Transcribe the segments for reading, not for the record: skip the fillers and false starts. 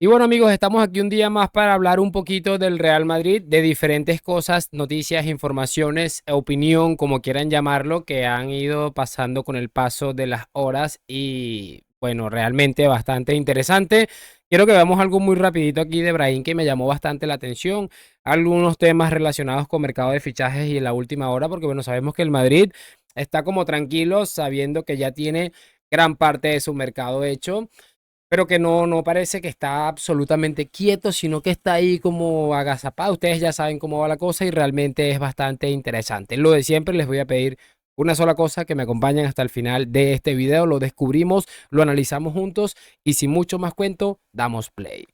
Y bueno amigos, estamos aquí un día más para hablar un poquito del Real Madrid, de diferentes cosas, noticias, informaciones, opinión, como quieran llamarlo, que han ido pasando con el paso de las horas y bueno, realmente bastante interesante. Quiero que veamos algo muy rapidito aquí de Brahim que me llamó bastante la atención, algunos temas relacionados con mercado de fichajes y en la última hora, porque bueno, sabemos que el Madrid está como tranquilo sabiendo que ya tiene gran parte de su mercado hecho, pero que no parece que está absolutamente quieto, sino que está ahí como agazapado. Ustedes ya saben cómo va la cosa y realmente es bastante interesante. Lo de siempre, les voy a pedir una sola cosa, que me acompañen hasta el final de este video. Lo descubrimos, lo analizamos juntos y sin mucho más cuento, damos play.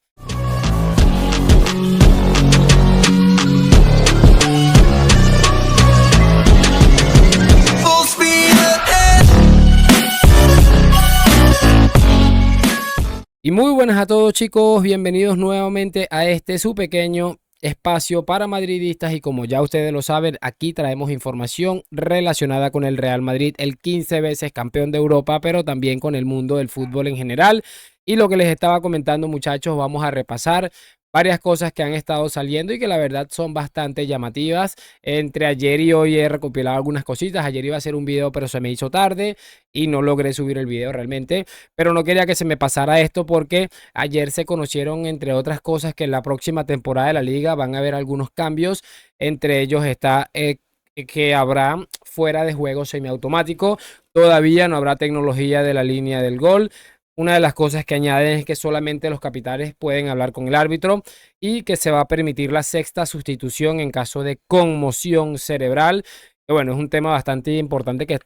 Y muy buenas a todos chicos, bienvenidos nuevamente a este su pequeño espacio para madridistas y como ya ustedes lo saben, aquí traemos información relacionada con el Real Madrid, el 15 veces campeón de Europa, pero también con el mundo del fútbol en general. Y lo que les estaba comentando muchachos, vamos a repasar varias cosas que han estado saliendo y que la verdad son bastante llamativas. Entre ayer y hoy he recopilado algunas cositas. Ayer iba a hacer un video pero se me hizo tarde y no logré subir el video realmente, pero no quería que se me pasara esto porque ayer se conocieron, entre otras cosas, que en la próxima temporada de la liga van a haber algunos cambios. Entre ellos está que habrá fuera de juego semiautomático. Todavía no habrá tecnología de la línea del gol. Una de las cosas que añaden es que solamente los capitanes pueden hablar con el árbitro y que se va a permitir la sexta sustitución en caso de conmoción cerebral. Que bueno, es un tema bastante importante que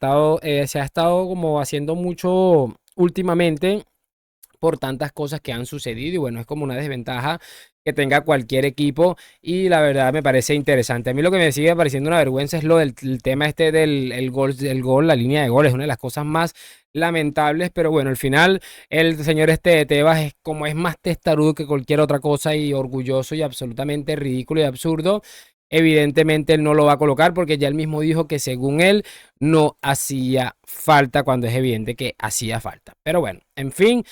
se ha estado como haciendo mucho últimamente por tantas cosas que han sucedido y bueno, es como una desventaja que tenga cualquier equipo y la verdad me parece interesante. A mí lo que me sigue pareciendo una vergüenza es lo del el tema este del gol, la línea de gol, es una de las cosas más lamentables, pero bueno, al final el señor este de Tebas es como es más testarudo que cualquier otra cosa y orgulloso y absolutamente ridículo y absurdo. Evidentemente él no lo va a colocar porque ya él mismo dijo que según él no hacía falta cuando es evidente que hacía falta. Pero bueno, en fin.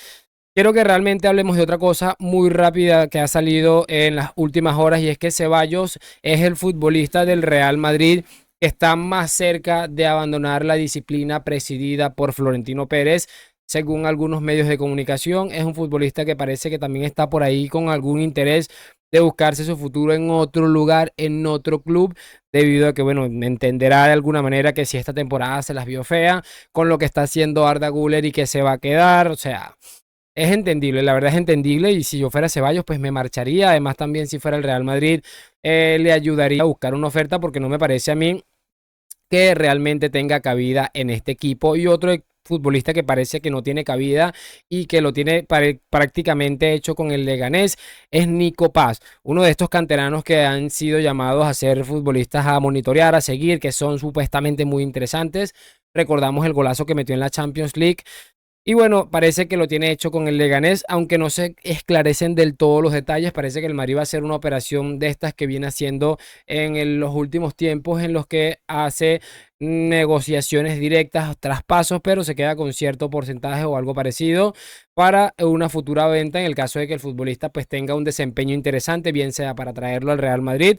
Quiero que realmente hablemos de otra cosa muy rápida que ha salido en las últimas horas y es que Ceballos es el futbolista del Real Madrid que está más cerca de abandonar la disciplina presidida por Florentino Pérez. Según algunos medios de comunicación, es un futbolista que parece que también está por ahí con algún interés de buscarse su futuro en otro lugar, en otro club, debido a que, bueno, entenderá de alguna manera que si esta temporada se las vio fea con lo que está haciendo Arda Güler y que se va a quedar, o sea, es entendible, la verdad es entendible y si yo fuera Ceballos pues me marcharía, además también si fuera el Real Madrid le ayudaría a buscar una oferta porque no me parece a mí que realmente tenga cabida en este equipo y otro futbolista que parece que no tiene cabida y que lo tiene prácticamente hecho con el Leganés es Nico Paz, uno de estos canteranos que han sido llamados a ser futbolistas a monitorear, a seguir, que son supuestamente muy interesantes. Recordamos el golazo que metió en la Champions League y bueno, parece que lo tiene hecho con el Leganés, aunque no se esclarecen del todo los detalles. Parece que el Madrid va a hacer una operación de estas que viene haciendo en los últimos tiempos, en los que hace negociaciones directas, traspasos, pero se queda con cierto porcentaje o algo parecido para una futura venta en el caso de que el futbolista pues tenga un desempeño interesante, bien sea para traerlo al Real Madrid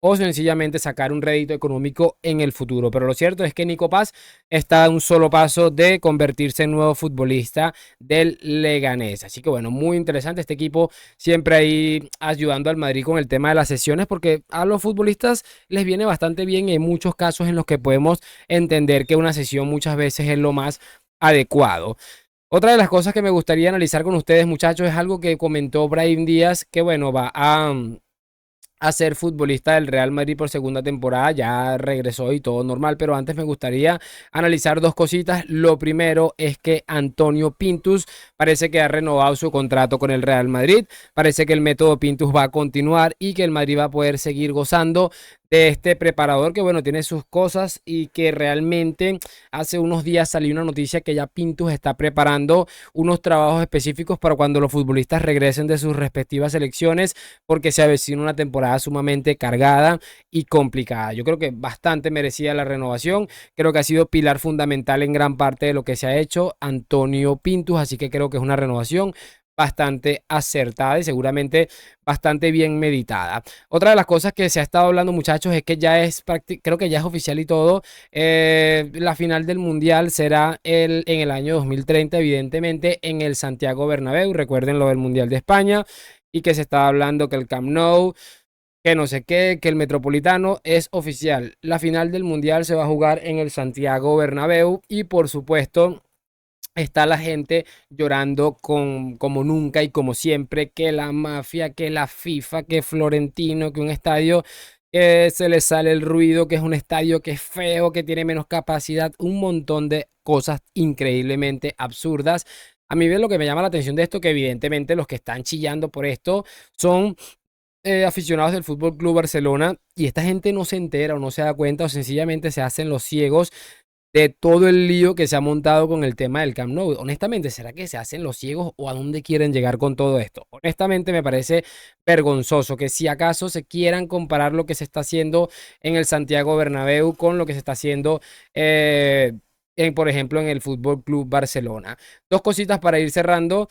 o sencillamente sacar un rédito económico en el futuro. Pero lo cierto es que Nico Paz está a un solo paso de convertirse en nuevo futbolista del Leganés. Así que bueno, muy interesante este equipo, siempre ahí ayudando al Madrid con el tema de las sesiones, porque a los futbolistas les viene bastante bien y hay muchos casos en los que podemos entender que una sesión muchas veces es lo más adecuado. Otra de las cosas que me gustaría analizar con ustedes, muchachos, es algo que comentó Brahim Díaz, que bueno, va a ser futbolista del Real Madrid por segunda temporada, ya regresó y todo normal, pero antes me gustaría analizar dos cositas. Lo primero es que Antonio Pintus parece que ha renovado su contrato con el Real Madrid, parece que el método Pintus va a continuar y que el Madrid va a poder seguir gozando de este preparador que bueno, tiene sus cosas y que realmente hace unos días salió una noticia que ya Pintus está preparando unos trabajos específicos para cuando los futbolistas regresen de sus respectivas selecciones, porque se avecina una temporada sumamente cargada y complicada. Yo creo que bastante merecida la renovación, creo que ha sido pilar fundamental en gran parte de lo que se ha hecho Antonio Pintus, así que creo que es una renovación bastante acertada y seguramente bastante bien meditada. Otra de las cosas que se ha estado hablando, muchachos, es que ya es creo que ya es oficial y todo. La final del Mundial será en el año 2030, evidentemente, en el Santiago Bernabéu. Recuerden lo del Mundial de España y que se estaba hablando que el Camp Nou, que no sé qué, que el Metropolitano es oficial. La final del Mundial se va a jugar en el Santiago Bernabéu y por supuesto está la gente llorando como nunca y como siempre, que la mafia, que la FIFA, que Florentino, que un estadio que se le sale el ruido, que es un estadio que es feo, que tiene menos capacidad, un montón de cosas increíblemente absurdas. A mí lo que me llama la atención de esto, que evidentemente los que están chillando por esto son aficionados del Fútbol Club Barcelona, y esta gente no se entera o no se da cuenta o sencillamente se hacen los ciegos de todo el lío que se ha montado con el tema del Camp Nou. Honestamente, ¿será que se hacen los ciegos o a dónde quieren llegar con todo esto? Honestamente, me parece vergonzoso que si acaso se quieran comparar lo que se está haciendo en el Santiago Bernabéu con lo que se está haciendo por ejemplo, en el Fútbol Club Barcelona. Dos cositas para ir cerrando.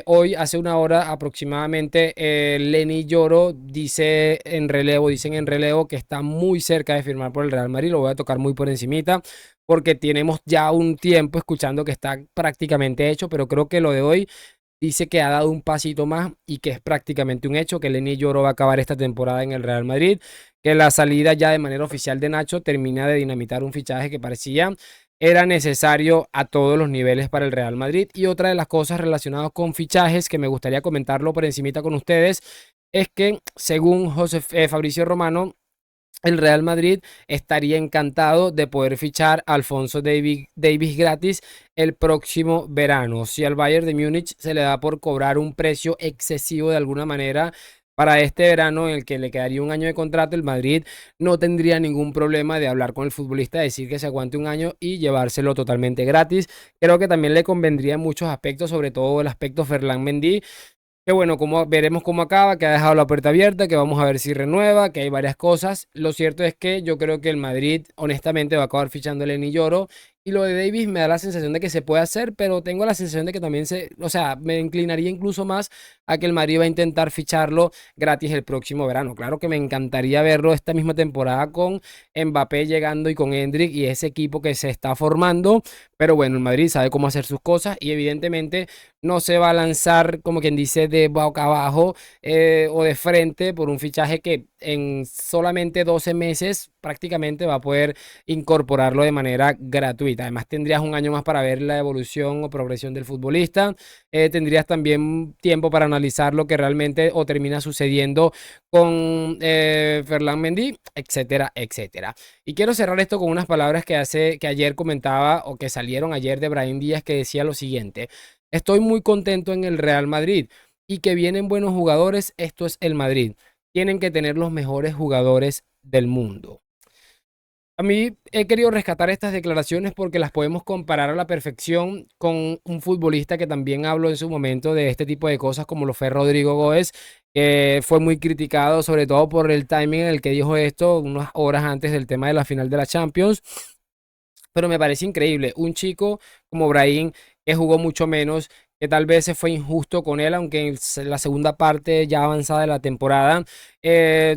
Hoy, hace una hora aproximadamente, Lenny Yoro dicen en relevo que está muy cerca de firmar por el Real Madrid. Lo voy a tocar muy por encimita porque tenemos ya un tiempo escuchando que está prácticamente hecho, pero creo que lo de hoy dice que ha dado un pasito más y que es prácticamente un hecho, que Lenny Yoro va a acabar esta temporada en el Real Madrid, que la salida ya de manera oficial de Nacho termina de dinamitar un fichaje que parecía era necesario a todos los niveles para el Real Madrid. Y otra de las cosas relacionadas con fichajes que me gustaría comentarlo por encimita con ustedes es que según Fabricio Romano, el Real Madrid estaría encantado de poder fichar a Alphonso Davies gratis el próximo verano. Si al Bayern de Múnich se le da por cobrar un precio excesivo de alguna manera para este verano en el que le quedaría un año de contrato, el Madrid no tendría ningún problema de hablar con el futbolista, decir que se aguante un año y llevárselo totalmente gratis. Creo que también le convendría en muchos aspectos, sobre todo el aspecto Ferland Mendy, que bueno, veremos cómo acaba, que ha dejado la puerta abierta, que vamos a ver si renueva, que hay varias cosas. Lo cierto es que yo creo que el Madrid, honestamente, va a acabar fichando a Lenny Yoro. Y lo de Davis me da la sensación de que se puede hacer, pero tengo la sensación de que también o sea, me inclinaría incluso más a que el Madrid va a intentar ficharlo gratis el próximo verano. Claro que me encantaría verlo esta misma temporada con Mbappé llegando y con Endrick y ese equipo que se está formando. Pero bueno, el Madrid sabe cómo hacer sus cosas y evidentemente no se va a lanzar, como quien dice, de boca abajo o de frente por un fichaje que en solamente 12 meses prácticamente va a poder incorporarlo de manera gratuita. Además, tendrías un año más para ver la evolución o progresión del futbolista. Tendrías también tiempo para analizar lo que realmente o termina sucediendo con Ferland Mendy, etcétera, etcétera. Y quiero cerrar esto con unas palabras que ayer comentaba o que salieron ayer de Brahim Díaz, que decía lo siguiente: estoy muy contento en el Real Madrid y que vienen buenos jugadores. Esto es el Madrid. Tienen que tener los mejores jugadores del mundo. A mí he querido rescatar estas declaraciones porque las podemos comparar a la perfección con un futbolista que también habló en su momento de este tipo de cosas, como lo fue Rodrigo Góez, que fue muy criticado sobre todo por el timing en el que dijo esto unas horas antes del tema de la final de la Champions. Pero me parece increíble, un chico como Brahim, que jugó mucho menos, que tal vez se fue injusto con él, aunque en la segunda parte ya avanzada de la temporada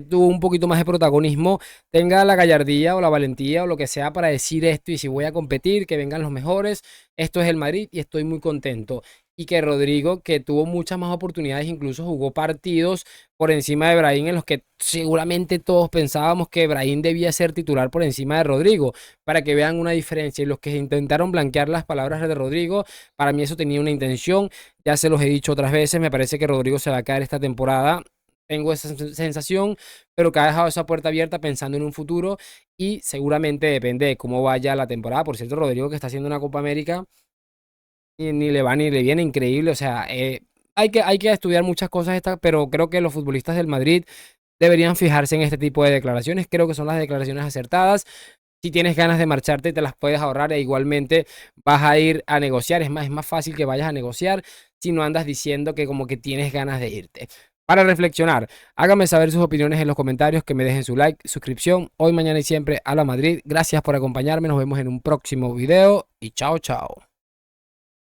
tuvo un poquito más de protagonismo, tenga la gallardía o la valentía o lo que sea para decir esto: y si voy a competir, que vengan los mejores, esto es el Madrid y estoy muy contento. Y que Rodrigo, que tuvo muchas más oportunidades, incluso jugó partidos por encima de Brahim en los que seguramente todos pensábamos que Brahim debía ser titular por encima de Rodrigo, para que vean una diferencia. Y los que intentaron blanquear las palabras de Rodrigo, para mí eso tenía una intención. Ya se los he dicho otras veces, me parece que Rodrigo se va a caer esta temporada. Tengo esa sensación, pero que ha dejado esa puerta abierta pensando en un futuro y seguramente depende de cómo vaya la temporada. Por cierto, Rodrigo, que está haciendo una Copa América y ni le va ni le viene, increíble. O sea, hay que estudiar muchas cosas, pero creo que los futbolistas del Madrid deberían fijarse en este tipo de declaraciones. Creo que son las declaraciones acertadas. Si tienes ganas de marcharte, te las puedes ahorrar e igualmente vas a ir a negociar. Es más fácil que vayas a negociar si no andas diciendo que como que tienes ganas de irte. Para reflexionar, háganme saber sus opiniones en los comentarios, que me dejen su like, suscripción. Hoy, mañana y siempre a la Madrid. Gracias por acompañarme. Nos vemos en un próximo video y chao, chao.